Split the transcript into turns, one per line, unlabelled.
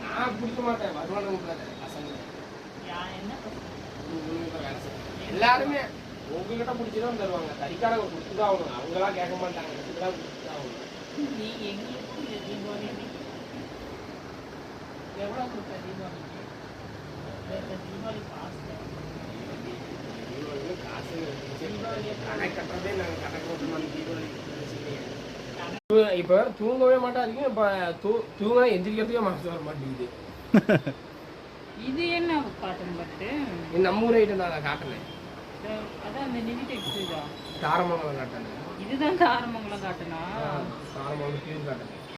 நான் குடிக்க மாட்டேன், வருமானம் பசங்க எல்லாருமே உங்ககிட்ட பிடிச்சிதான் தருவாங்க. தறிக்காரங்க கொடுத்துதான் ஆகணும், அவங்களாம் கேட்க மாட்டாங்க, கொடுத்துதான் கொடுத்துதான் ஆகணும்.
எவ்வளோ கொடுத்த தீபாவளிக்கு? தீபாவளி காசு
கணக்கு கட்டுறதே நாங்கள் கணக்கு ஓட்டணும். தீபாவளி இப்போ தூங்கவே மாட்டாதீங்க. இப்போ தூங்க எந்திரிக்கிறதுக்கே மனசு வர மாட்டேங்குது.
இது என்ன காட்டன் பட்டு?
நம்ம ஊர் ஐட்டம் நான் காட்டினேன்.
அதான் அந்த நிதிடெக்ஸ் தான்
தாரமங்கலம் காட்டினேன்.
இதுதான் தாரமங்கலம் காட்டுனா?
தாரமங்கலம் கீழ் காட்டினேன்.